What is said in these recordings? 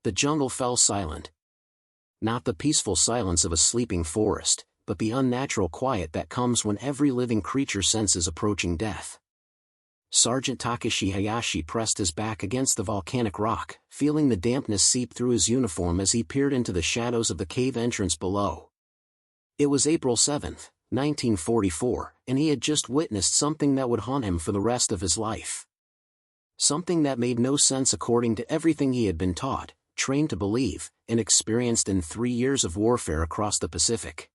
The jungle fell silent. Not the peaceful silence of a sleeping forest, but the unnatural quiet that comes when every living creature senses approaching death. Sergeant Takeshi Hayashi pressed his back against the volcanic rock, feeling the dampness seep through his uniform as he peered into the shadows of the cave entrance below. It was April 7, 1944, and he had just witnessed something that would haunt him for the rest of his life. Something that made no sense according to everything he had been taught, trained to believe, and experienced in 3 years of warfare across the Pacific.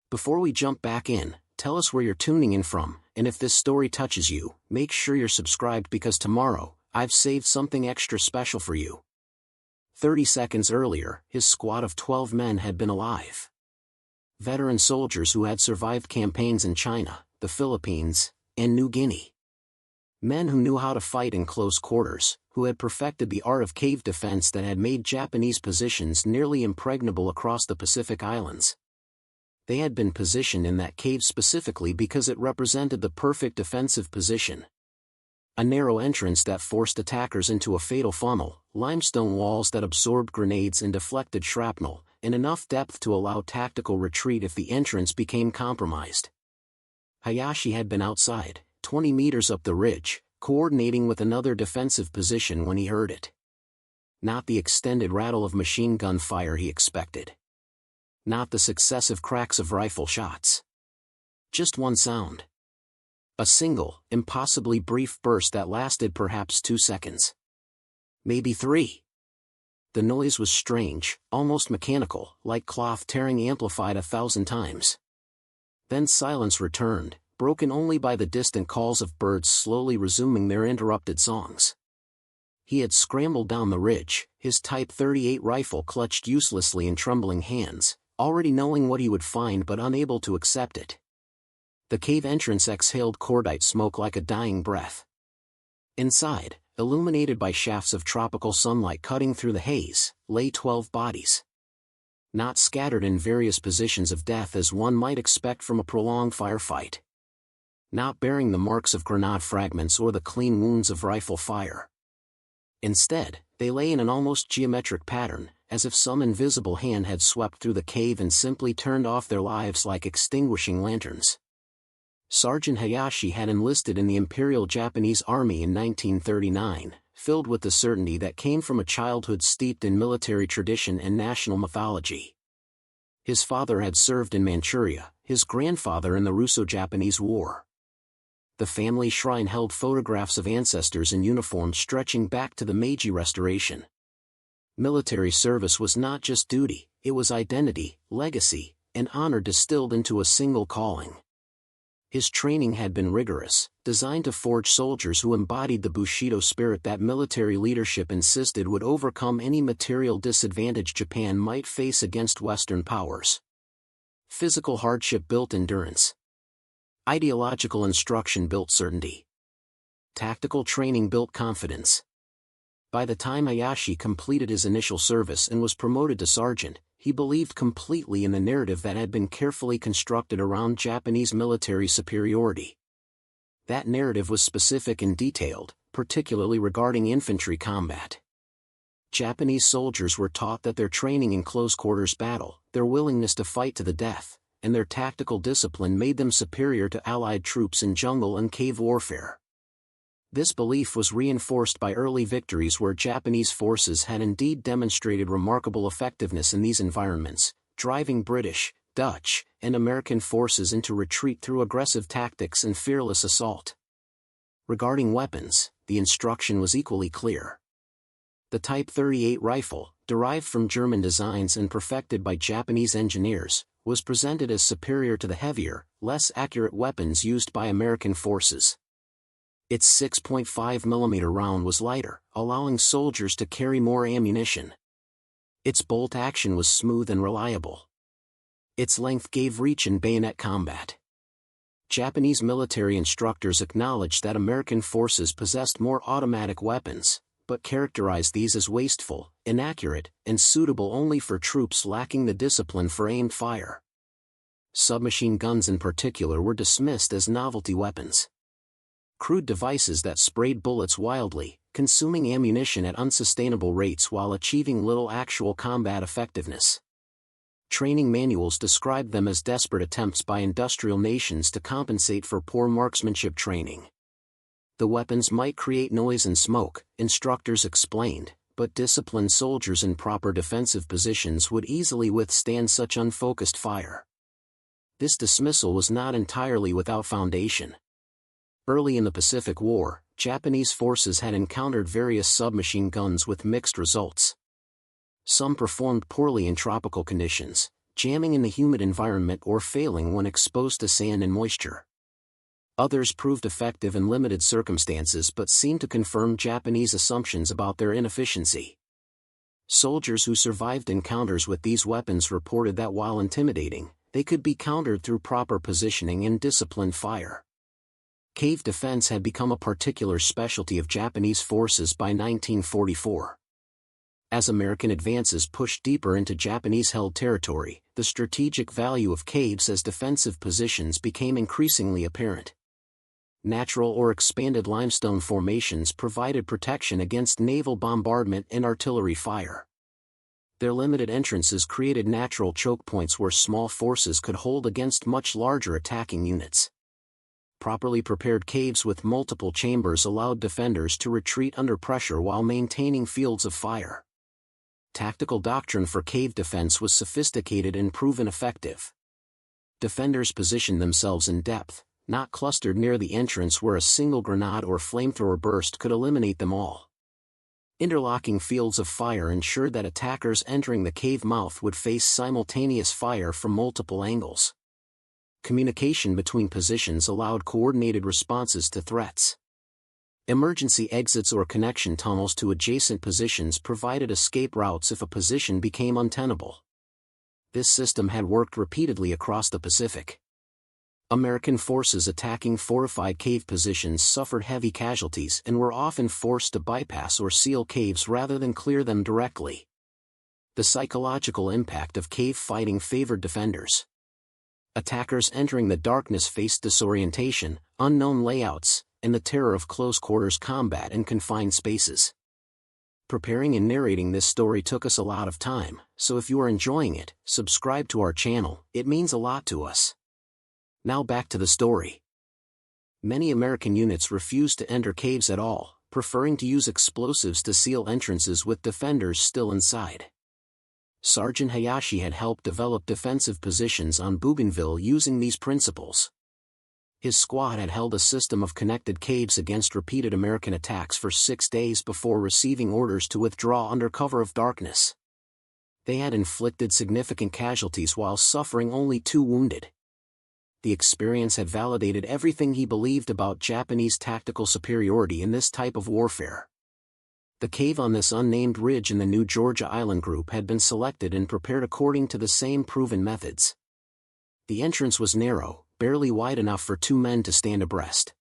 Before we jump back in, tell us where you're tuning in from, and if this story touches you, make sure you're subscribed because tomorrow, I've saved something extra special for you. 30 seconds earlier, his squad of 12 men had been alive. Veteran soldiers who had survived campaigns in China, the Philippines, and New Guinea. Men who knew how to fight in close quarters, who had perfected the art of cave defense that had made Japanese positions nearly impregnable across the Pacific Islands. They had been positioned in that cave specifically because it represented the perfect defensive position. A narrow entrance that forced attackers into a fatal funnel, limestone walls that absorbed grenades and deflected shrapnel, and enough depth to allow tactical retreat if the entrance became compromised. Hayashi had been outside, 20 meters up the ridge, coordinating with another defensive position when he heard it. Not the extended rattle of machine gun fire he expected. Not the successive cracks of rifle shots. Just one sound. A single, impossibly brief burst that lasted perhaps 2 seconds. Maybe 3. The noise was strange, almost mechanical, like cloth tearing amplified 1,000 times. Then silence returned, broken only by the distant calls of birds slowly resuming their interrupted songs. He had scrambled down the ridge, his Type 38 rifle clutched uselessly in trembling hands, already knowing what he would find but unable to accept it. The cave entrance exhaled cordite smoke like a dying breath. Inside, illuminated by shafts of tropical sunlight cutting through the haze, lay 12 bodies. Not scattered in various positions of death as one might expect from a prolonged firefight. Not bearing the marks of grenade fragments or the clean wounds of rifle fire. Instead, they lay in an almost geometric pattern, as if some invisible hand had swept through the cave and simply turned off their lives like extinguishing lanterns. Sergeant Hayashi had enlisted in the Imperial Japanese Army in 1939, filled with the certainty that came from a childhood steeped in military tradition and national mythology. His father had served in Manchuria, his grandfather in the Russo-Japanese War. The family shrine held photographs of ancestors in uniform stretching back to the Meiji Restoration. Military service was not just duty, it was identity, legacy, and honor distilled into a single calling. His training had been rigorous, designed to forge soldiers who embodied the Bushido spirit that military leadership insisted would overcome any material disadvantage Japan might face against Western powers. Physical hardship built endurance. Ideological instruction built certainty. Tactical training built confidence. By the time Hayashi completed his initial service and was promoted to sergeant, he believed completely in the narrative that had been carefully constructed around Japanese military superiority. That narrative was specific and detailed, particularly regarding infantry combat. Japanese soldiers were taught that their training in close-quarters battle, their willingness to fight to the death, and their tactical discipline made them superior to Allied troops in jungle and cave warfare. This belief was reinforced by early victories where Japanese forces had indeed demonstrated remarkable effectiveness in these environments, driving British, Dutch, and American forces into retreat through aggressive tactics and fearless assault. Regarding weapons, the instruction was equally clear. The Type 38 rifle, derived from German designs and perfected by Japanese engineers, was presented as superior to the heavier, less accurate weapons used by American forces. Its 6.5mm round was lighter, allowing soldiers to carry more ammunition. Its bolt action was smooth and reliable. Its length gave reach in bayonet combat. Japanese military instructors acknowledged that American forces possessed more automatic weapons, but characterized these as wasteful, inaccurate, and suitable only for troops lacking the discipline for aimed fire. Submachine guns in particular were dismissed as novelty weapons. Crude devices that sprayed bullets wildly, consuming ammunition at unsustainable rates while achieving little actual combat effectiveness. Training manuals described them as desperate attempts by industrial nations to compensate for poor marksmanship training. The weapons might create noise and smoke, instructors explained, but disciplined soldiers in proper defensive positions would easily withstand such unfocused fire. This dismissal was not entirely without foundation. Early in the Pacific War, Japanese forces had encountered various submachine guns with mixed results. Some performed poorly in tropical conditions, jamming in the humid environment or failing when exposed to sand and moisture. Others proved effective in limited circumstances but seemed to confirm Japanese assumptions about their inefficiency. Soldiers who survived encounters with these weapons reported that while intimidating, they could be countered through proper positioning and disciplined fire. Cave defense had become a particular specialty of Japanese forces by 1944. As American advances pushed deeper into Japanese-held territory, the strategic value of caves as defensive positions became increasingly apparent. Natural or expanded limestone formations provided protection against naval bombardment and artillery fire. Their limited entrances created natural choke points where small forces could hold against much larger attacking units. Properly prepared caves with multiple chambers allowed defenders to retreat under pressure while maintaining fields of fire. Tactical doctrine for cave defense was sophisticated and proven effective. Defenders positioned themselves in depth, not clustered near the entrance where a single grenade or flamethrower burst could eliminate them all. Interlocking fields of fire ensured that attackers entering the cave mouth would face simultaneous fire from multiple angles. Communication between positions allowed coordinated responses to threats. Emergency exits or connection tunnels to adjacent positions provided escape routes if a position became untenable. This system had worked repeatedly across the Pacific. American forces attacking fortified cave positions suffered heavy casualties and were often forced to bypass or seal caves rather than clear them directly. The psychological impact of cave fighting favored defenders. Attackers entering the darkness faced disorientation, unknown layouts, and the terror of close-quarters combat in confined spaces. Preparing and narrating this story took us a lot of time, so if you are enjoying it, subscribe to our channel, it means a lot to us. Now back to the story. Many American units refused to enter caves at all, preferring to use explosives to seal entrances with defenders still inside. Sergeant Hayashi had helped develop defensive positions on Bougainville using these principles. His squad had held a system of connected caves against repeated American attacks for 6 days before receiving orders to withdraw under cover of darkness. They had inflicted significant casualties while suffering only 2 wounded. The experience had validated everything he believed about Japanese tactical superiority in this type of warfare. The cave on this unnamed ridge in the New Georgia Island group had been selected and prepared according to the same proven methods. The entrance was narrow, barely wide enough for 2 men to stand abreast.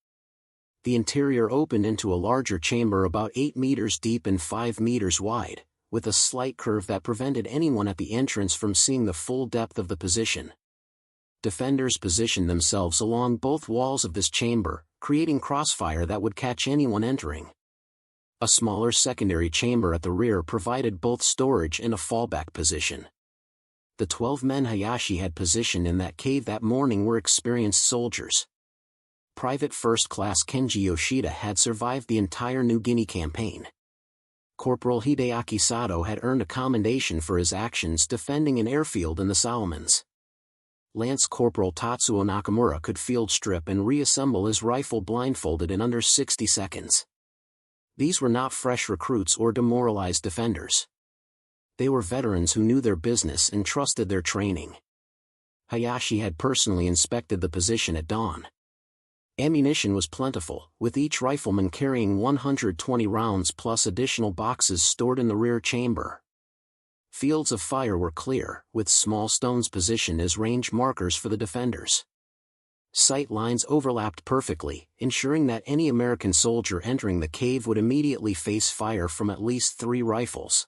The interior opened into a larger chamber about 8 meters deep and 5 meters wide, with a slight curve that prevented anyone at the entrance from seeing the full depth of the position. Defenders positioned themselves along both walls of this chamber, creating crossfire that would catch anyone entering. A smaller secondary chamber at the rear provided both storage and a fallback position. The 12 men Hayashi had positioned in that cave that morning were experienced soldiers. Private First Class Kenji Yoshida had survived the entire New Guinea campaign. Corporal Hideaki Sato had earned a commendation for his actions defending an airfield in the Solomons. Lance Corporal Tatsuo Nakamura could field strip and reassemble his rifle blindfolded in under 60 seconds. These were not fresh recruits or demoralized defenders. They were veterans who knew their business and trusted their training. Hayashi had personally inspected the position at dawn. Ammunition was plentiful, with each rifleman carrying 120 rounds plus additional boxes stored in the rear chamber. Fields of fire were clear, with small stones positioned as range markers for the defenders. Sight lines overlapped perfectly, ensuring that any American soldier entering the cave would immediately face fire from at least 3 rifles.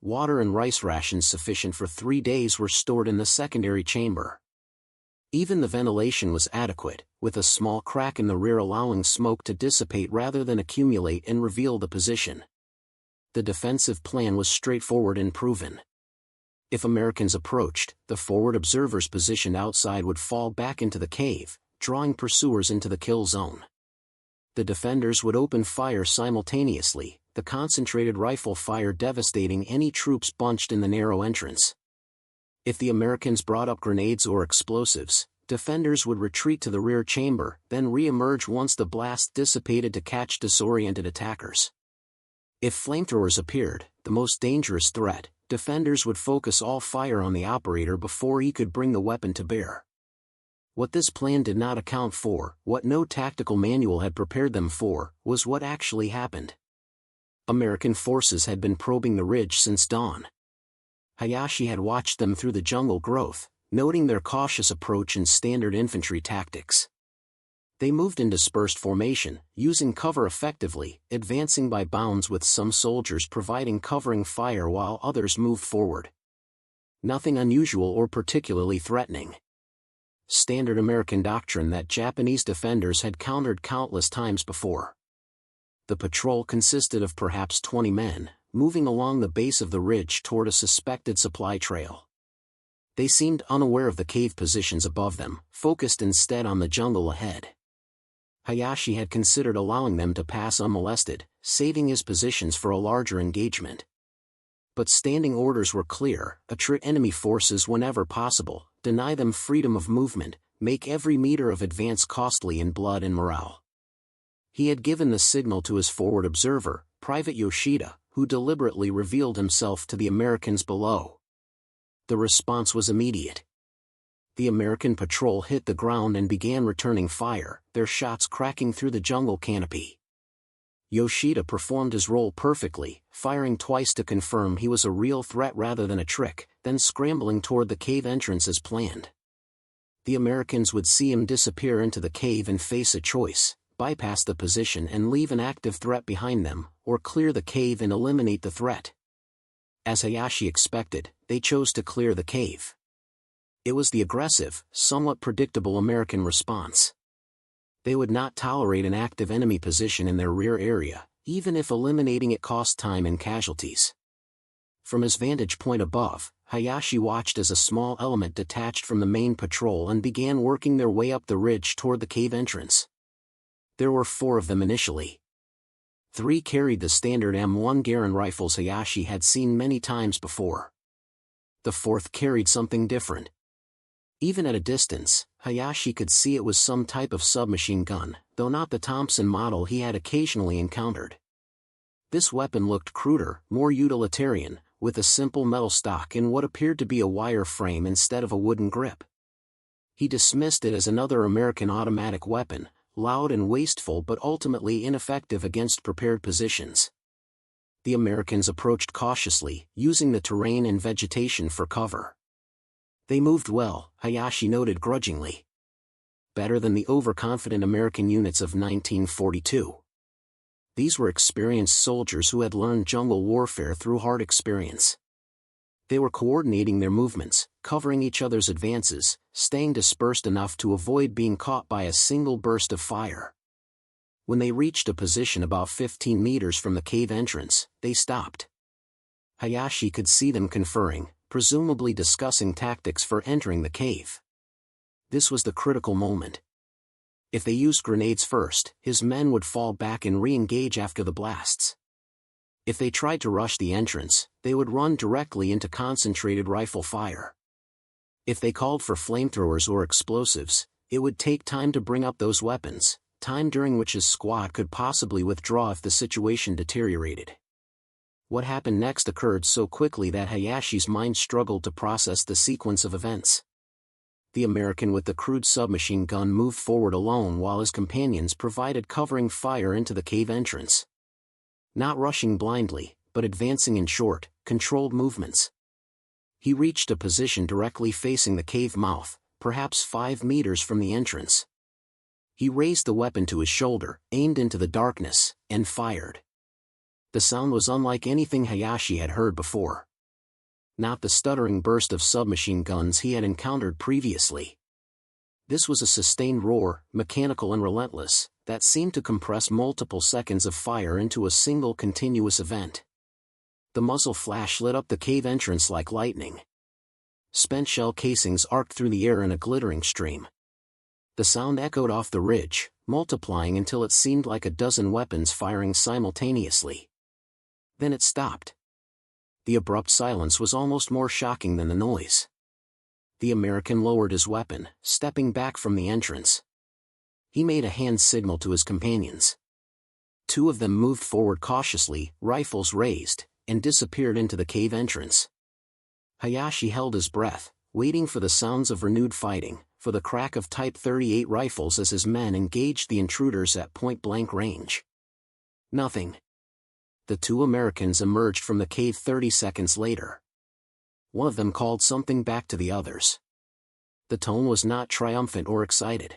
Water and rice rations sufficient for 3 days were stored in the secondary chamber. Even the ventilation was adequate, with a small crack in the rear allowing smoke to dissipate rather than accumulate and reveal the position. The defensive plan was straightforward and proven. If Americans approached, the forward observers positioned outside would fall back into the cave, drawing pursuers into the kill zone. The defenders would open fire simultaneously, the concentrated rifle fire devastating any troops bunched in the narrow entrance. If the Americans brought up grenades or explosives, defenders would retreat to the rear chamber, then re-emerge once the blast dissipated to catch disoriented attackers. If flamethrowers appeared, the most dangerous threat, defenders would focus all fire on the operator before he could bring the weapon to bear. What this plan did not account for, what no tactical manual had prepared them for, was what actually happened. American forces had been probing the ridge since dawn. Hayashi had watched them through the jungle growth, noting their cautious approach and standard infantry tactics. They moved in dispersed formation, using cover effectively, advancing by bounds with some soldiers providing covering fire while others moved forward. Nothing unusual or particularly threatening. Standard American doctrine that Japanese defenders had countered countless times before. The patrol consisted of perhaps 20 men, moving along the base of the ridge toward a suspected supply trail. They seemed unaware of the cave positions above them, focused instead on the jungle ahead. Hayashi had considered allowing them to pass unmolested, saving his positions for a larger engagement. But standing orders were clear: attrit enemy forces whenever possible, deny them freedom of movement, make every meter of advance costly in blood and morale. He had given the signal to his forward observer, Private Yoshida, who deliberately revealed himself to the Americans below. The response was immediate. The American patrol hit the ground and began returning fire, their shots cracking through the jungle canopy. Yoshida performed his role perfectly, firing twice to confirm he was a real threat rather than a trick, then scrambling toward the cave entrance as planned. The Americans would see him disappear into the cave and face a choice: bypass the position and leave an active threat behind them, or clear the cave and eliminate the threat. As Hayashi expected, they chose to clear the cave. It was the aggressive, somewhat predictable American response. They would not tolerate an active enemy position in their rear area, even if eliminating it cost time and casualties. From his vantage point above, Hayashi watched as a small element detached from the main patrol and began working their way up the ridge toward the cave entrance. There were 4 of them initially. 3 carried the standard M1 Garand rifles Hayashi had seen many times before. The 4th carried something different. Even at a distance, Hayashi could see it was some type of submachine gun, though not the Thompson model he had occasionally encountered. This weapon looked cruder, more utilitarian, with a simple metal stock and what appeared to be a wire frame instead of a wooden grip. He dismissed it as another American automatic weapon, loud and wasteful but ultimately ineffective against prepared positions. The Americans approached cautiously, using the terrain and vegetation for cover. They moved well, Hayashi noted grudgingly. Better than the overconfident American units of 1942. These were experienced soldiers who had learned jungle warfare through hard experience. They were coordinating their movements, covering each other's advances, staying dispersed enough to avoid being caught by a single burst of fire. When they reached a position about 15 meters from the cave entrance, they stopped. Hayashi could see them conferring, presumably discussing tactics for entering the cave. This was the critical moment. If they used grenades first, his men would fall back and re-engage after the blasts. If they tried to rush the entrance, they would run directly into concentrated rifle fire. If they called for flamethrowers or explosives, it would take time to bring up those weapons, time during which his squad could possibly withdraw if the situation deteriorated. What happened next occurred so quickly that Hayashi's mind struggled to process the sequence of events. The American with the crude submachine gun moved forward alone while his companions provided covering fire into the cave entrance. Not rushing blindly, but advancing in short, controlled movements. He reached a position directly facing the cave mouth, perhaps 5 meters from the entrance. He raised the weapon to his shoulder, aimed into the darkness, and fired. The sound was unlike anything Hayashi had heard before. Not the stuttering burst of submachine guns he had encountered previously. This was a sustained roar, mechanical and relentless, that seemed to compress multiple seconds of fire into a single continuous event. The muzzle flash lit up the cave entrance like lightning. Spent shell casings arced through the air in a glittering stream. The sound echoed off the ridge, multiplying until it seemed like a dozen weapons firing simultaneously. Then it stopped. The abrupt silence was almost more shocking than the noise. The American lowered his weapon, stepping back from the entrance. He made a hand signal to his companions. Two of them moved forward cautiously, rifles raised, and disappeared into the cave entrance. Hayashi held his breath, waiting for the sounds of renewed fighting, for the crack of Type 38 rifles as his men engaged the intruders at point-blank range. Nothing. The two Americans emerged from the cave 30 seconds later. One of them called something back to the others. The tone was not triumphant or excited.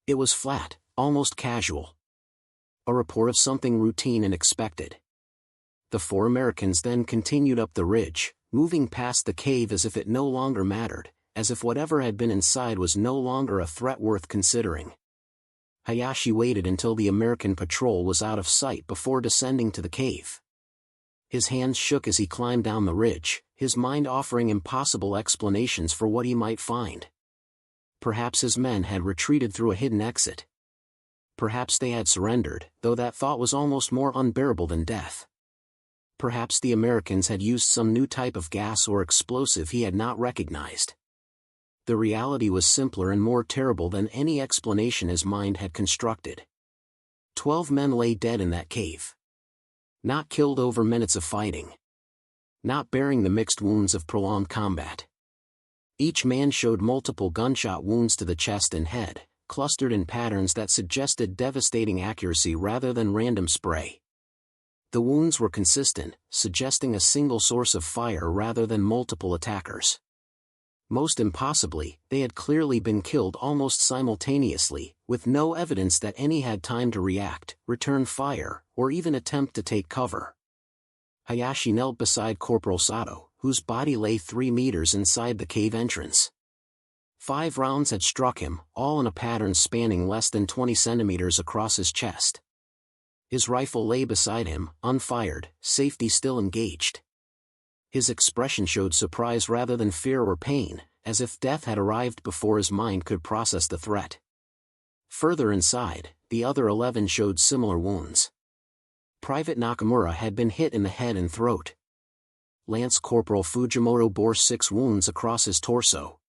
It was flat, almost casual. A report of something routine and expected. The four Americans then continued up the ridge, moving past the cave as if it no longer mattered, as if whatever had been inside was no longer a threat worth considering. Hayashi waited until the American patrol was out of sight before descending to the cave. His hands shook as he climbed down the ridge, his mind offering impossible explanations for what he might find. Perhaps his men had retreated through a hidden exit. Perhaps they had surrendered, though that thought was almost more unbearable than death. Perhaps the Americans had used some new type of gas or explosive he had not recognized. The reality was simpler and more terrible than any explanation his mind had constructed. 12 men lay dead in that cave. Not killed over minutes of fighting. Not bearing the mixed wounds of prolonged combat. Each man showed multiple gunshot wounds to the chest and head, clustered in patterns that suggested devastating accuracy rather than random spray. The wounds were consistent, suggesting a single source of fire rather than multiple attackers. Most impossibly, they had clearly been killed almost simultaneously, with no evidence that any had time to react, return fire, or even attempt to take cover. Hayashi knelt beside Corporal Sato, whose body lay 3 meters inside the cave entrance. 5 rounds had struck him, all in a pattern spanning less than 20 centimeters across his chest. His rifle lay beside him, unfired, safety still engaged. His expression showed surprise rather than fear or pain, as if death had arrived before his mind could process the threat. Further inside, the other 11 showed similar wounds. Private Nakamura had been hit in the head and throat. Lance Corporal Fujimoto bore 6 wounds across his torso.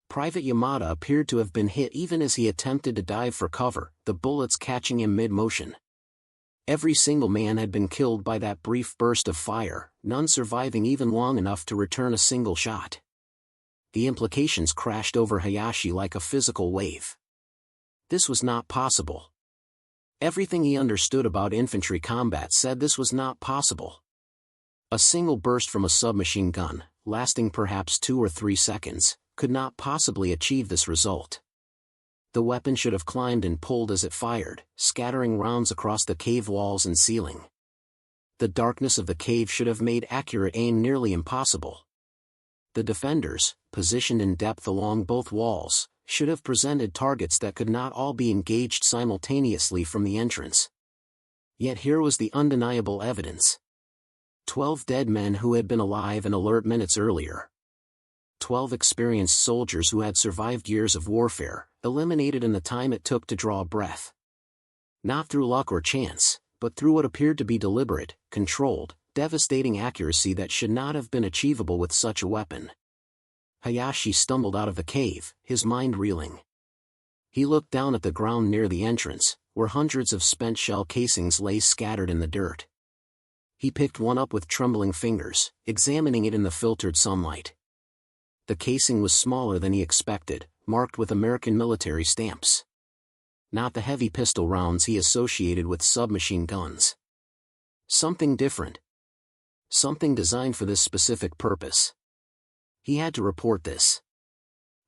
Private Yamada appeared to have been hit even as he attempted to dive for cover, the bullets catching him mid-motion. Every single man had been killed by that brief burst of fire, none surviving even long enough to return a single shot. The implications crashed over Hayashi like a physical wave. This was not possible. Everything he understood about infantry combat said this was not possible. A single burst from a submachine gun, lasting perhaps 2 or 3 seconds, could not possibly achieve this result. The weapon should have climbed and pulled as it fired, scattering rounds across the cave walls and ceiling. The darkness of the cave should have made accurate aim nearly impossible. The defenders, positioned in depth along both walls, should have presented targets that could not all be engaged simultaneously from the entrance. Yet here was the undeniable evidence. 12 dead men who had been alive and alert minutes earlier. 12 experienced soldiers who had survived years of warfare, eliminated in the time it took to draw a breath. Not through luck or chance, but through what appeared to be deliberate, controlled, devastating accuracy that should not have been achievable with such a weapon. Hayashi stumbled out of the cave, his mind reeling. He looked down at the ground near the entrance, where hundreds of spent shell casings lay scattered in the dirt. He picked one up with trembling fingers, examining it in the filtered sunlight. The casing was smaller than he expected, marked with American military stamps. Not the heavy pistol rounds he associated with submachine guns. Something different. Something designed for this specific purpose. He had to report this.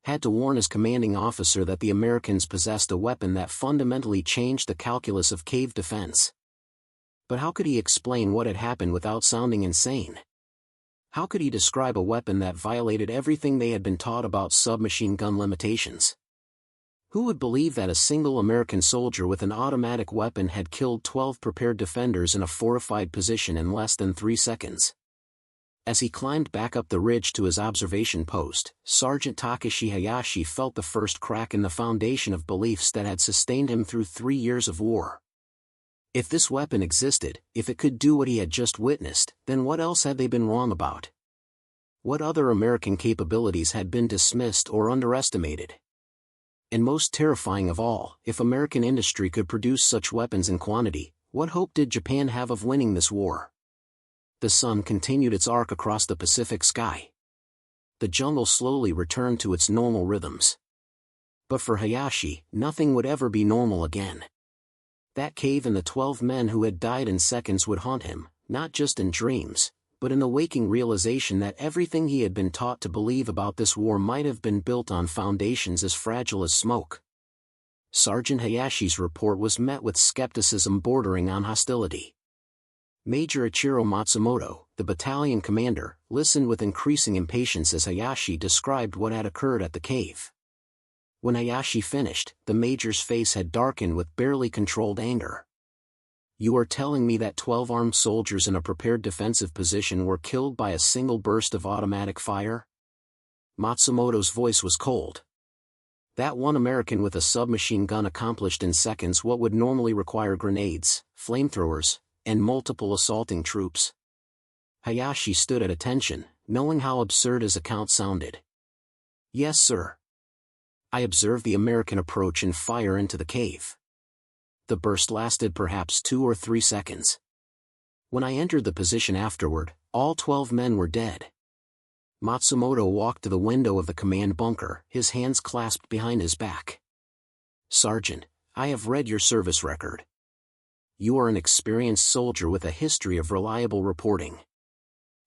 Had to warn his commanding officer that the Americans possessed a weapon that fundamentally changed the calculus of cave defense. But how could he explain what had happened without sounding insane? How could he describe a weapon that violated everything they had been taught about submachine gun limitations? Who would believe that a single American soldier with an automatic weapon had killed 12 prepared defenders in a fortified position in less than 3 seconds? As he climbed back up the ridge to his observation post, Sergeant Takeshi Hayashi felt the first crack in the foundation of beliefs that had sustained him through 3 years of war. If this weapon existed, if it could do what he had just witnessed, then what else had they been wrong about? What other American capabilities had been dismissed or underestimated? And most terrifying of all, if American industry could produce such weapons in quantity, what hope did Japan have of winning this war? The sun continued its arc across the Pacific sky. The jungle slowly returned to its normal rhythms. But for Hayashi, nothing would ever be normal again. That cave and the 12 men who had died in seconds would haunt him, not just in dreams, but in the waking realization that everything he had been taught to believe about this war might have been built on foundations as fragile as smoke. Sergeant Hayashi's report was met with skepticism bordering on hostility. Major Ichiro Matsumoto, the battalion commander, listened with increasing impatience as Hayashi described what had occurred at the cave. When Hayashi finished, the major's face had darkened with barely controlled anger. "You are telling me that 12 armed soldiers in a prepared defensive position were killed by a single burst of automatic fire?" Matsumoto's voice was cold. "That one American with a submachine gun accomplished in seconds what would normally require grenades, flamethrowers, and multiple assaulting troops." Hayashi stood at attention, knowing how absurd his account sounded. "Yes, sir. I observed the American approach and fire into the cave. The burst lasted perhaps 2 or 3 seconds. When I entered the position afterward, all 12 men were dead." Matsumoto walked to the window of the command bunker, his hands clasped behind his back. "Sergeant, I have read your service record. You are an experienced soldier with a history of reliable reporting.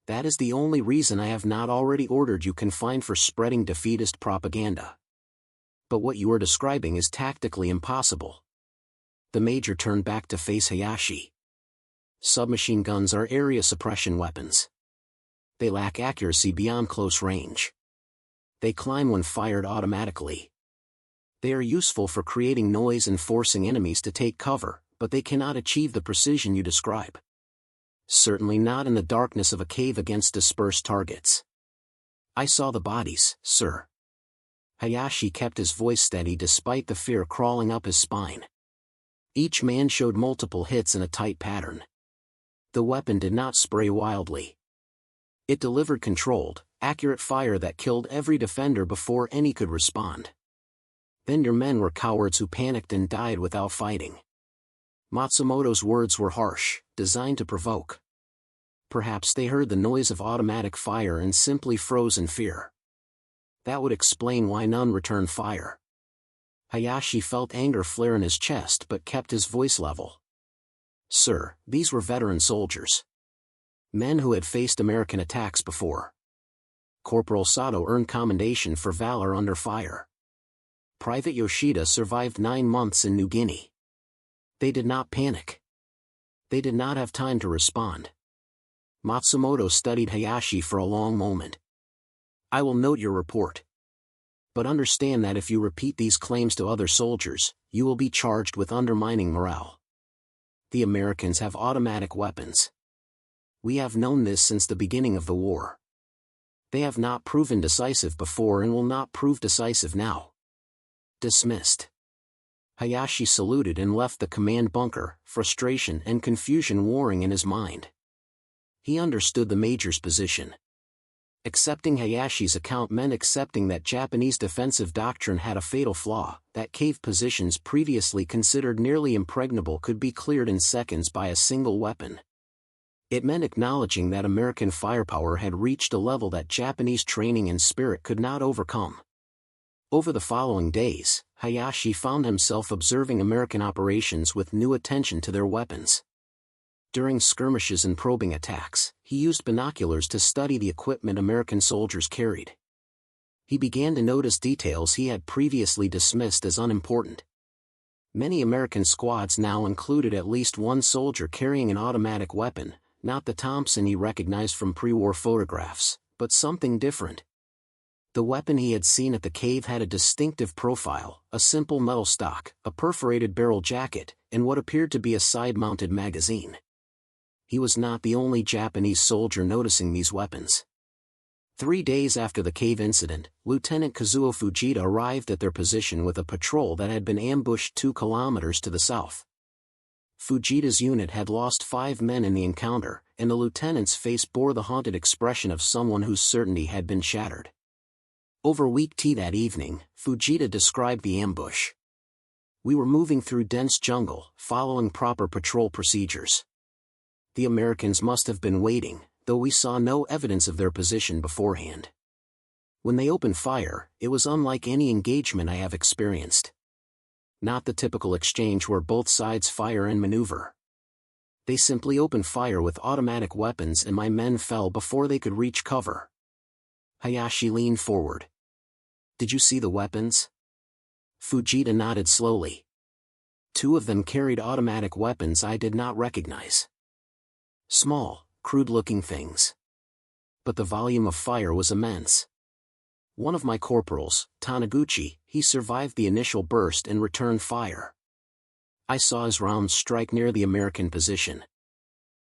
That is the only reason I have not already ordered you confined for spreading defeatist propaganda. But what you are describing is tactically impossible." The major turned back to face Hayashi. "Submachine guns are area suppression weapons. They lack accuracy beyond close range. They climb when fired automatically. They are useful for creating noise and forcing enemies to take cover, but they cannot achieve the precision you describe. Certainly not in the darkness of a cave against dispersed targets. I saw the bodies, sir." Hayashi kept his voice steady despite the fear crawling up his spine. Each man showed multiple hits in a tight pattern. The weapon did not spray wildly. It delivered controlled, accurate fire that killed every defender before any could respond. Then your men were cowards who panicked and died without fighting." Matsumoto's words were harsh, designed to provoke. Perhaps they heard the noise of automatic fire and simply froze in fear. That would explain why none returned fire. Hayashi felt anger flare in his chest but kept his voice level. "Sir, these were veteran soldiers. Men who had faced American attacks before. Corporal Sato earned commendation for valor under fire. Private Yoshida survived 9 months in New Guinea. They did not panic. They did not have time to respond." Matsumoto studied Hayashi for a long moment. "I will note your report. But understand that if you repeat these claims to other soldiers, you will be charged with undermining morale. The Americans have automatic weapons. We have known this since the beginning of the war. They have not proven decisive before and will not prove decisive now." Dismissed. Hayashi saluted and left the command bunker, frustration and confusion warring in his mind. He understood the major's position. Accepting Hayashi's account meant accepting that Japanese defensive doctrine had a fatal flaw, that cave positions previously considered nearly impregnable could be cleared in seconds by a single weapon. It meant acknowledging that American firepower had reached a level that Japanese training and spirit could not overcome. Over the following days, Hayashi found himself observing American operations with new attention to their weapons. During skirmishes and probing attacks, he used binoculars to study the equipment American soldiers carried. He began to notice details he had previously dismissed as unimportant. Many American squads now included at least one soldier carrying an automatic weapon, not the Thompson he recognized from pre-war photographs, but something different. The weapon he had seen at the cave had a distinctive profile, a simple metal stock, a perforated barrel jacket, and what appeared to be a side-mounted magazine. He was not the only Japanese soldier noticing these weapons. 3 days after the cave incident, Lieutenant Kazuo Fujita arrived at their position with a patrol that had been ambushed 2 kilometers to the south. Fujita's unit had lost 5 men in the encounter, and the lieutenant's face bore the haunted expression of someone whose certainty had been shattered. Over weak tea that evening, Fujita described the ambush. "We were moving through dense jungle, following proper patrol procedures. The Americans must have been waiting, though we saw no evidence of their position beforehand. When they opened fire, it was unlike any engagement I have experienced. Not the typical exchange where both sides fire and maneuver. They simply opened fire with automatic weapons and my men fell before they could reach cover." Hayashi leaned forward. "Did you see the weapons?" Fujita nodded slowly. 2 of them carried automatic weapons I did not recognize. Small, crude-looking things. But the volume of fire was immense. One of my corporals, Taniguchi, he survived the initial burst and returned fire. I saw his rounds strike near the American position.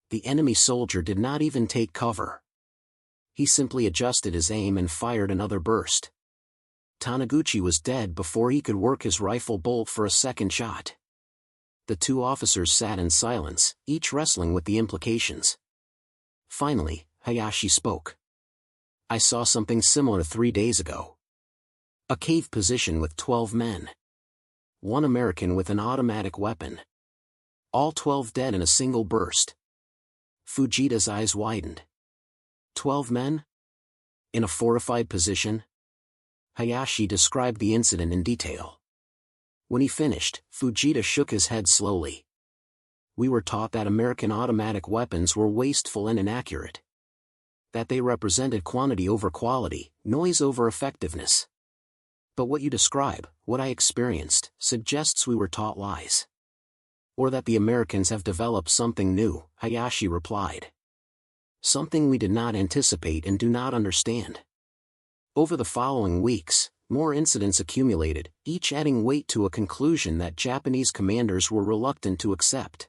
The enemy soldier did not even take cover. He simply adjusted his aim and fired another burst. Taniguchi was dead before he could work his rifle bolt for a second shot." The 2 officers sat in silence, each wrestling with the implications. Finally, Hayashi spoke. "I saw something similar 3 days ago. A cave position with 12 men. 1 American with an automatic weapon. All 12 dead in a single burst." Fujita's eyes widened. 12 men? In a fortified position? Hayashi described the incident in detail. When he finished, Fujita shook his head slowly. "We were taught that American automatic weapons were wasteful and inaccurate. That they represented quantity over quality, noise over effectiveness. But what you describe, what I experienced, suggests we were taught lies. Or that the Americans have developed something new," Hayashi replied. "Something we did not anticipate and do not understand." Over the following weeks, more incidents accumulated, each adding weight to a conclusion that Japanese commanders were reluctant to accept.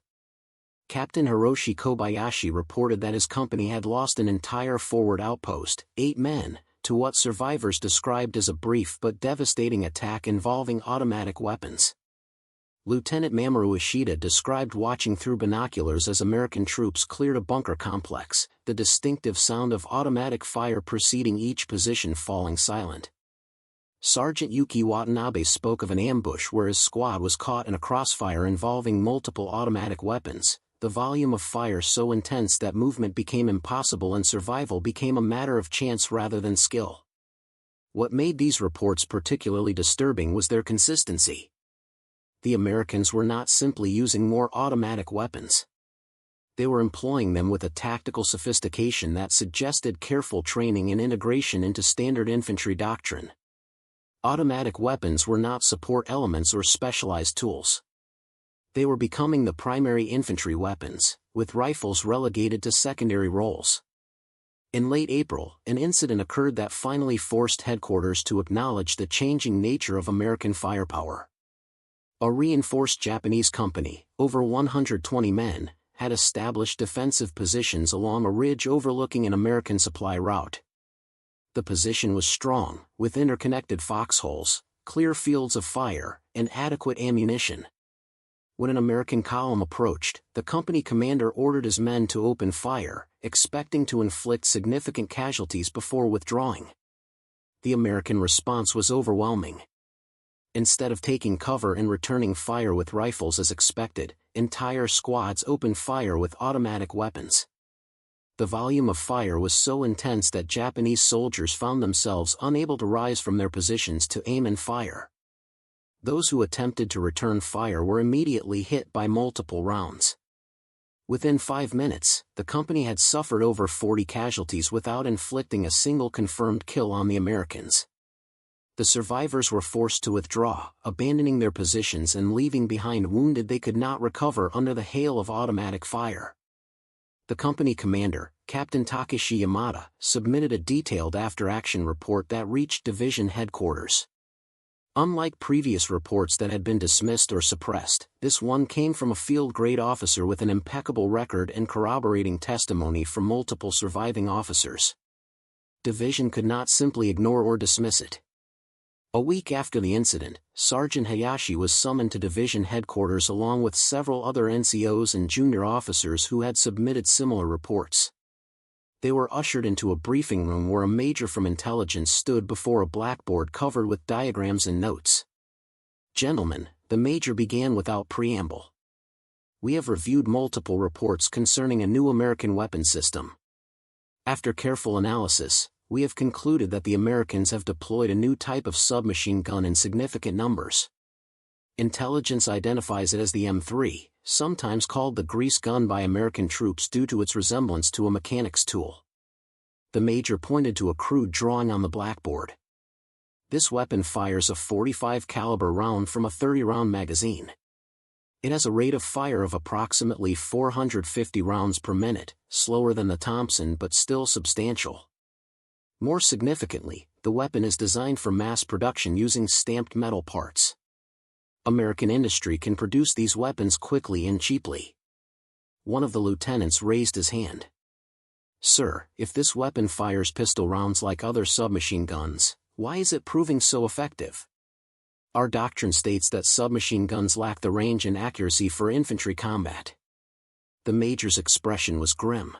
Captain Hiroshi Kobayashi reported that his company had lost an entire forward outpost, 8 men, to what survivors described as a brief but devastating attack involving automatic weapons. Lieutenant Mamoru Ishida described watching through binoculars as American troops cleared a bunker complex, the distinctive sound of automatic fire preceding each position falling silent. Sergeant Yuki Watanabe spoke of an ambush where his squad was caught in a crossfire involving multiple automatic weapons, the volume of fire so intense that movement became impossible and survival became a matter of chance rather than skill. What made these reports particularly disturbing was their consistency. The Americans were not simply using more automatic weapons. They were employing them with a tactical sophistication that suggested careful training and integration into standard infantry doctrine. Automatic weapons were not support elements or specialized tools. They were becoming the primary infantry weapons, with rifles relegated to secondary roles. In late April, an incident occurred that finally forced headquarters to acknowledge the changing nature of American firepower. A reinforced Japanese company, over 120 men, had established defensive positions along a ridge overlooking an American supply route. The position was strong, with interconnected foxholes, clear fields of fire, and adequate ammunition. When an American column approached, the company commander ordered his men to open fire, expecting to inflict significant casualties before withdrawing. The American response was overwhelming. Instead of taking cover and returning fire with rifles as expected, entire squads opened fire with automatic weapons. The volume of fire was so intense that Japanese soldiers found themselves unable to rise from their positions to aim and fire. Those who attempted to return fire were immediately hit by multiple rounds. Within 5 minutes, the company had suffered over 40 casualties without inflicting a single confirmed kill on the Americans. The survivors were forced to withdraw, abandoning their positions and leaving behind wounded they could not recover under the hail of automatic fire. The company commander, Captain Takeshi Yamada, submitted a detailed after-action report that reached division headquarters. Unlike previous reports that had been dismissed or suppressed, this one came from a field-grade officer with an impeccable record and corroborating testimony from multiple surviving officers. Division could not simply ignore or dismiss it. A week after the incident, Sergeant Hayashi was summoned to division headquarters along with several other NCOs and junior officers who had submitted similar reports. They were ushered into a briefing room where a major from intelligence stood before a blackboard covered with diagrams and notes. "Gentlemen," the major began without preamble. "We have reviewed multiple reports concerning a new American weapon system. After careful analysis, we have concluded that the Americans have deployed a new type of submachine gun in significant numbers. Intelligence identifies it as the M3, sometimes called the grease gun by American troops due to its resemblance to a mechanic's tool." The major pointed to a crude drawing on the blackboard. "This weapon fires a 45 caliber round from a 30-round magazine. It has a rate of fire of approximately 450 rounds per minute, slower than the Thompson but still substantial. More significantly, the weapon is designed for mass production using stamped metal parts. American industry can produce these weapons quickly and cheaply." One of the lieutenants raised his hand. "Sir, if this weapon fires pistol rounds like other submachine guns, why is it proving so effective? Our doctrine states that submachine guns lack the range and accuracy for infantry combat." The major's expression was grim.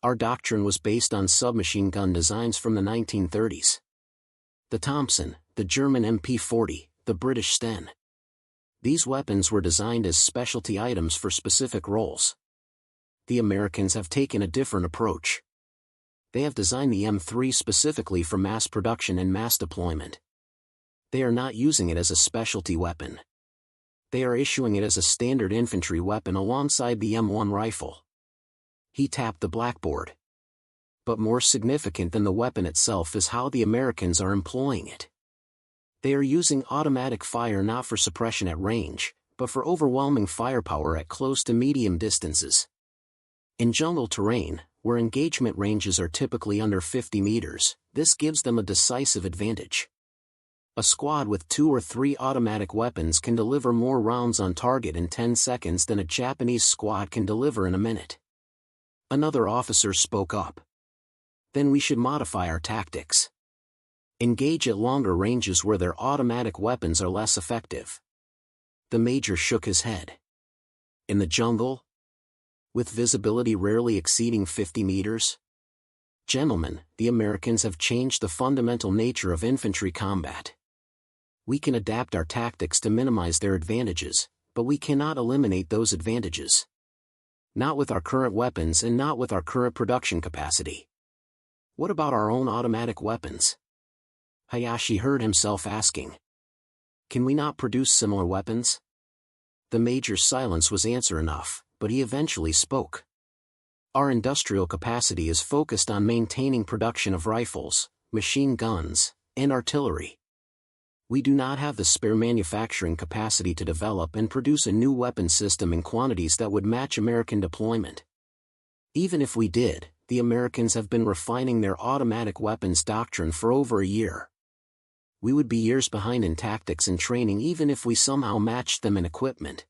"Our doctrine was based on submachine gun designs from the 1930s. The Thompson, the German MP40, the British Sten. These weapons were designed as specialty items for specific roles. The Americans have taken a different approach. They have designed the M3 specifically for mass production and mass deployment. They are not using it as a specialty weapon. They are issuing it as a standard infantry weapon alongside the M1 rifle." He tapped the blackboard. "But more significant than the weapon itself is how the Americans are employing it. They are using automatic fire not for suppression at range, but for overwhelming firepower at close to medium distances. In jungle terrain, where engagement ranges are typically under 50 meters, this gives them a decisive advantage. A squad with 2 or 3 automatic weapons can deliver more rounds on target in 10 seconds than a Japanese squad can deliver in a minute." Another officer spoke up. "Then we should modify our tactics. Engage at longer ranges where their automatic weapons are less effective." The major shook his head. "In the jungle? With visibility rarely exceeding 50 meters? Gentlemen, the Americans have changed the fundamental nature of infantry combat. We can adapt our tactics to minimize their advantages, but we cannot eliminate those advantages. Not with our current weapons and not with our current production capacity. What about our own automatic weapons?" Hayashi heard himself asking. "Can we not produce similar weapons?" The major's silence was answer enough, but he eventually spoke. "Our industrial capacity is focused on maintaining production of rifles, machine guns, and artillery. We do not have the spare manufacturing capacity to develop and produce a new weapon system in quantities that would match American deployment. Even if we did, the Americans have been refining their automatic weapons doctrine for over a year. We would be years behind in tactics and training even if we somehow matched them in equipment."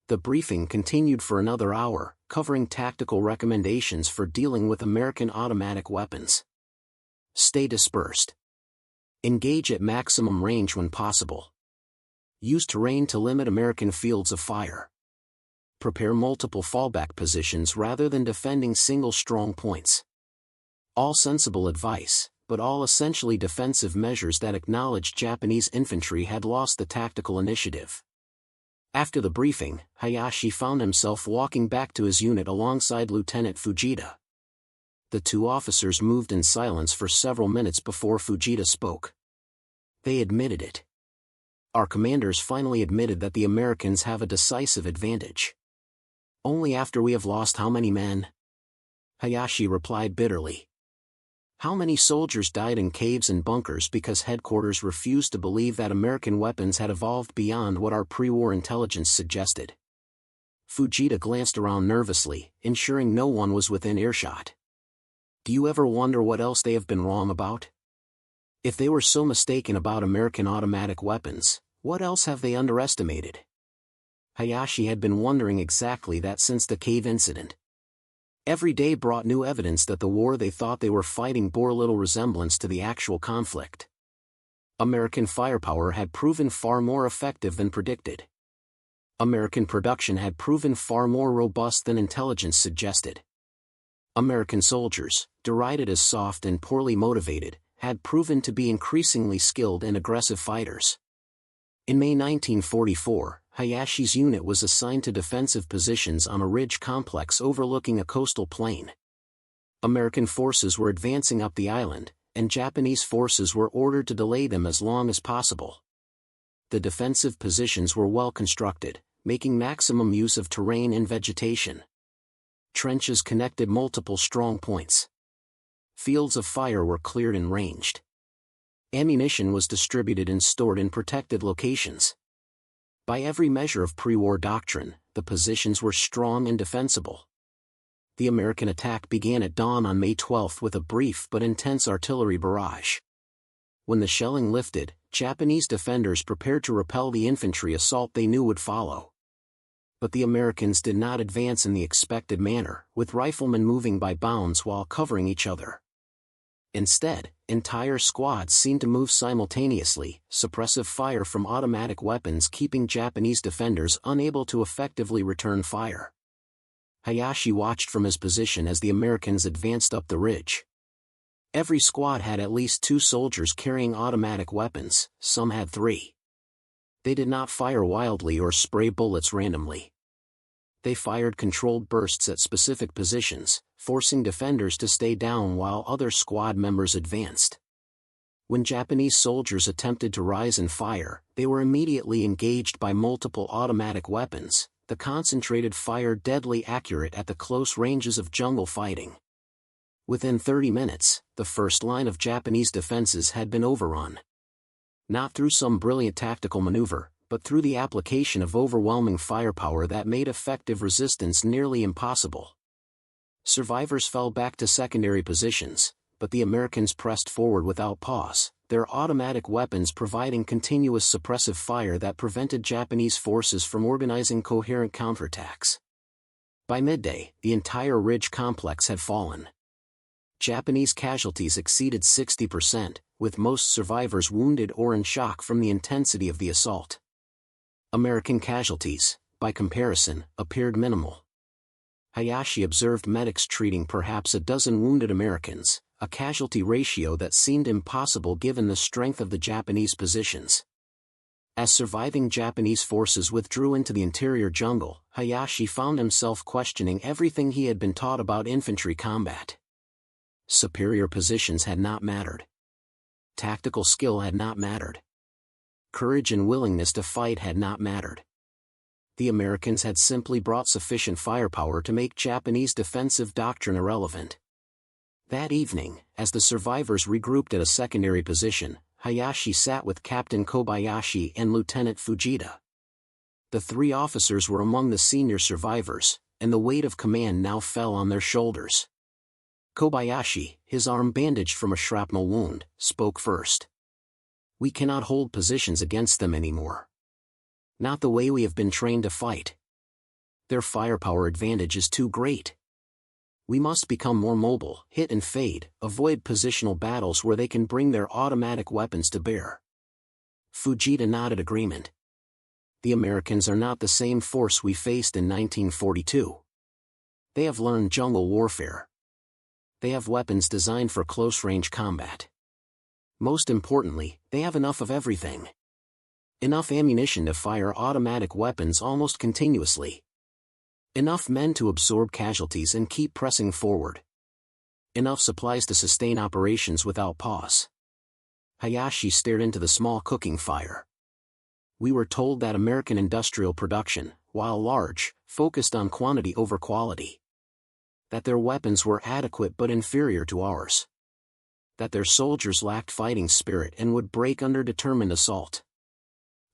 The briefing continued for another hour, covering tactical recommendations for dealing with American automatic weapons. "Stay dispersed. Engage at maximum range when possible. Use terrain to limit American fields of fire. Prepare multiple fallback positions rather than defending single strong points. All sensible advice, but all essentially defensive measures that acknowledged Japanese infantry had lost the tactical initiative." After the briefing, Hayashi found himself walking back to his unit alongside Lieutenant Fujita. The two officers moved in silence for several minutes before Fujita spoke. They admitted it. "Our commanders finally admitted that the Americans have a decisive advantage." "Only after we have lost how many men?" Hayashi replied bitterly. "How many soldiers died in caves and bunkers because headquarters refused to believe that American weapons had evolved beyond what our pre-war intelligence suggested?" Fujita glanced around nervously, ensuring no one was within earshot. Do you ever wonder what else they have been wrong about? If they were so mistaken about American automatic weapons, what else have they underestimated? Hayashi had been wondering exactly that since the cave incident. Every day brought new evidence that the war they thought they were fighting bore little resemblance to the actual conflict. American firepower had proven far more effective than predicted. American production had proven far more robust than intelligence suggested. American soldiers, derided as soft and poorly motivated, had proven to be increasingly skilled and aggressive fighters. In May 1944, Hayashi's unit was assigned to defensive positions on a ridge complex overlooking a coastal plain. American forces were advancing up the island, and Japanese forces were ordered to delay them as long as possible. The defensive positions were well constructed, making maximum use of terrain and vegetation. Trenches connected multiple strong points. Fields of fire were cleared and ranged. Ammunition was distributed and stored in protected locations. By every measure of pre-war doctrine, the positions were strong and defensible. The American attack began at dawn on May 12 with a brief but intense artillery barrage. When the shelling lifted, Japanese defenders prepared to repel the infantry assault they knew would follow. But the Americans did not advance in the expected manner, with riflemen moving by bounds while covering each other. Instead, entire squads seemed to move simultaneously, suppressive fire from automatic weapons keeping Japanese defenders unable to effectively return fire. Hayashi watched from his position as the Americans advanced up the ridge. Every squad had at least 2 soldiers carrying automatic weapons, some had 3. They did not fire wildly or spray bullets randomly. They fired controlled bursts at specific positions, forcing defenders to stay down while other squad members advanced. When Japanese soldiers attempted to rise and fire, they were immediately engaged by multiple automatic weapons, the concentrated fire deadly accurate at the close ranges of jungle fighting. Within 30 minutes, the first line of Japanese defenses had been overrun. Not through some brilliant tactical maneuver, but through the application of overwhelming firepower that made effective resistance nearly impossible. Survivors fell back to secondary positions, but the Americans pressed forward without pause, their automatic weapons providing continuous suppressive fire that prevented Japanese forces from organizing coherent counterattacks. By midday, the entire ridge complex had fallen. Japanese casualties exceeded 60%, with most survivors wounded or in shock from the intensity of the assault. American casualties, by comparison, appeared minimal. Hayashi observed medics treating perhaps a dozen wounded Americans, a casualty ratio that seemed impossible given the strength of the Japanese positions. As surviving Japanese forces withdrew into the interior jungle, Hayashi found himself questioning everything he had been taught about infantry combat. Superior positions had not mattered. Tactical skill had not mattered. Courage and willingness to fight had not mattered. The Americans had simply brought sufficient firepower to make Japanese defensive doctrine irrelevant. That evening, as the survivors regrouped at a secondary position, Hayashi sat with Captain Kobayashi and Lieutenant Fujita. The 3 officers were among the senior survivors, and the weight of command now fell on their shoulders. Kobayashi, his arm bandaged from a shrapnel wound, spoke first. "We cannot hold positions against them anymore. Not the way we have been trained to fight. Their firepower advantage is too great. We must become more mobile, hit and fade, avoid positional battles where they can bring their automatic weapons to bear." Fujita nodded agreement. "The Americans are not the same force we faced in 1942. They have learned jungle warfare. They have weapons designed for close-range combat. Most importantly, they have enough of everything. Enough ammunition to fire automatic weapons almost continuously. Enough men to absorb casualties and keep pressing forward. Enough supplies to sustain operations without pause." Hayashi stared into the small cooking fire. "We were told that American industrial production, while large, focused on quantity over quality. That their weapons were adequate but inferior to ours. That their soldiers lacked fighting spirit and would break under determined assault.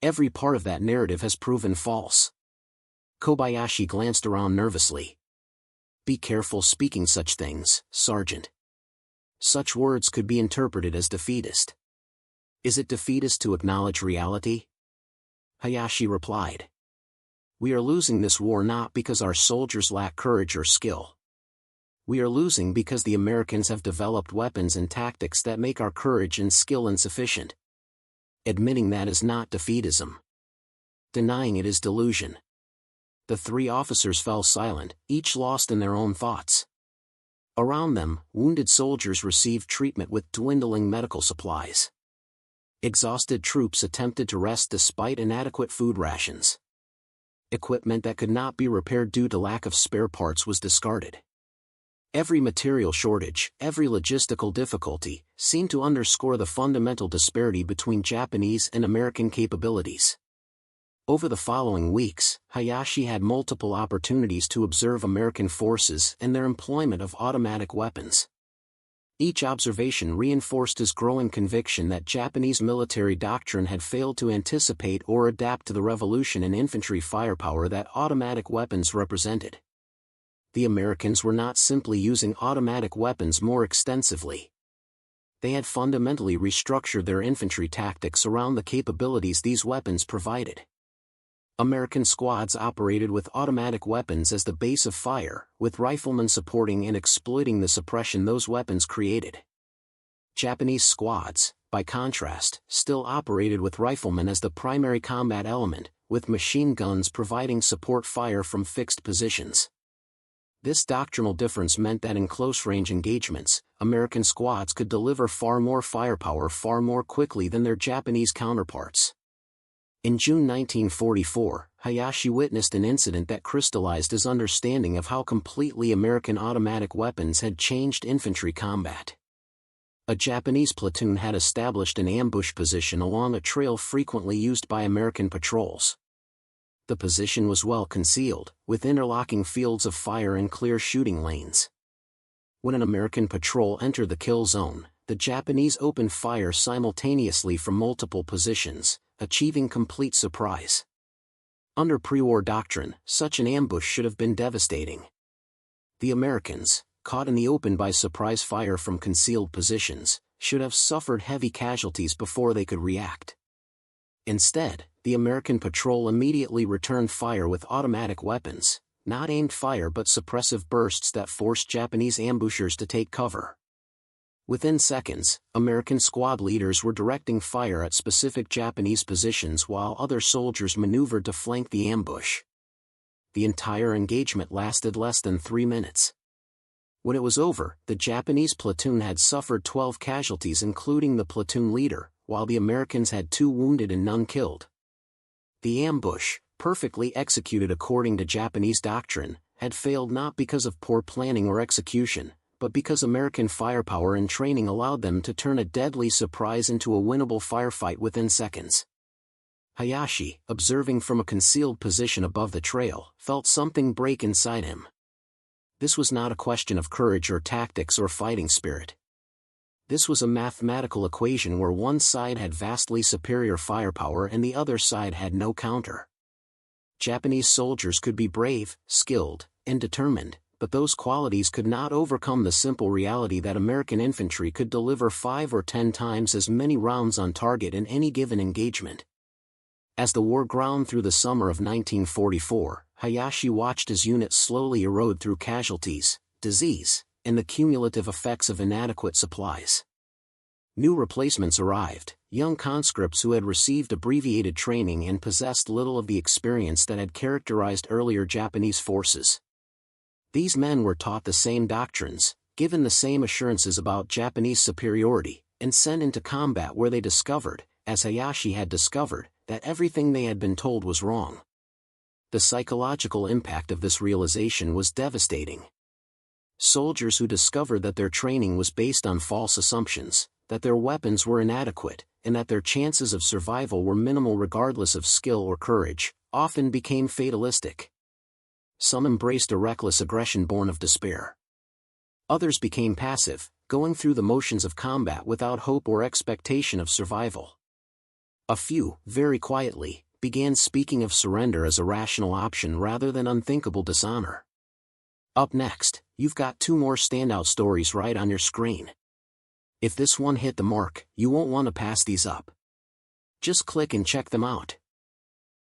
Every part of that narrative has proven false. Kobayashi glanced around nervously. Be careful speaking such things, Sergeant. Such words could be interpreted as defeatist. Is it defeatist to acknowledge reality? Hayashi replied. We are losing this war not because our soldiers lack courage or skill. We are losing because the Americans have developed weapons and tactics that make our courage and skill insufficient. Admitting that is not defeatism. Denying it is delusion. The three officers fell silent, each lost in their own thoughts. Around them, wounded soldiers received treatment with dwindling medical supplies. Exhausted troops attempted to rest despite inadequate food rations. Equipment that could not be repaired due to lack of spare parts was discarded. Every material shortage, every logistical difficulty, seemed to underscore the fundamental disparity between Japanese and American capabilities. Over the following weeks, Hayashi had multiple opportunities to observe American forces and their employment of automatic weapons. Each observation reinforced his growing conviction that Japanese military doctrine had failed to anticipate or adapt to the revolution in infantry firepower that automatic weapons represented. The Americans were not simply using automatic weapons more extensively. They had fundamentally restructured their infantry tactics around the capabilities these weapons provided. American squads operated with automatic weapons as the base of fire, with riflemen supporting and exploiting the suppression those weapons created. Japanese squads, by contrast, still operated with riflemen as the primary combat element, with machine guns providing support fire from fixed positions. This doctrinal difference meant that in close-range engagements, American squads could deliver far more firepower far more quickly than their Japanese counterparts. In June 1944, Hayashi witnessed an incident that crystallized his understanding of how completely American automatic weapons had changed infantry combat. A Japanese platoon had established an ambush position along a trail frequently used by American patrols. The position was well concealed, with interlocking fields of fire and clear shooting lanes. When an American patrol entered the kill zone, the Japanese opened fire simultaneously from multiple positions, achieving complete surprise. Under pre-war doctrine, such an ambush should have been devastating. The Americans, caught in the open by surprise fire from concealed positions, should have suffered heavy casualties before they could react. Instead, the American patrol immediately returned fire with automatic weapons, not aimed fire but suppressive bursts that forced Japanese ambushers to take cover. Within seconds, American squad leaders were directing fire at specific Japanese positions while other soldiers maneuvered to flank the ambush. The entire engagement lasted less than 3 minutes. When it was over, the Japanese platoon had suffered 12 casualties including the platoon leader, while the Americans had 2 wounded and none killed. The ambush, perfectly executed according to Japanese doctrine, had failed not because of poor planning or execution, but because American firepower and training allowed them to turn a deadly surprise into a winnable firefight within seconds. Hayashi, observing from a concealed position above the trail, felt something break inside him. This was not a question of courage or tactics or fighting spirit. This was a mathematical equation where one side had vastly superior firepower and the other side had no counter. Japanese soldiers could be brave, skilled, and determined, but those qualities could not overcome the simple reality that American infantry could deliver 5 or 10 times as many rounds on target in any given engagement. As the war ground through the summer of 1944, Hayashi watched his unit slowly erode through casualties, disease, and the cumulative effects of inadequate supplies. New replacements arrived, young conscripts who had received abbreviated training and possessed little of the experience that had characterized earlier Japanese forces. These men were taught the same doctrines, given the same assurances about Japanese superiority, and sent into combat where they discovered, as Hayashi had discovered, that everything they had been told was wrong. The psychological impact of this realization was devastating. Soldiers who discovered that their training was based on false assumptions, that their weapons were inadequate, and that their chances of survival were minimal regardless of skill or courage, often became fatalistic. Some embraced a reckless aggression born of despair. Others became passive, going through the motions of combat without hope or expectation of survival. A few, very quietly, began speaking of surrender as a rational option rather than unthinkable dishonor. Up next, you've got 2 more standout stories right on your screen. If this one hit the mark, you won't want to pass these up. Just click and check them out.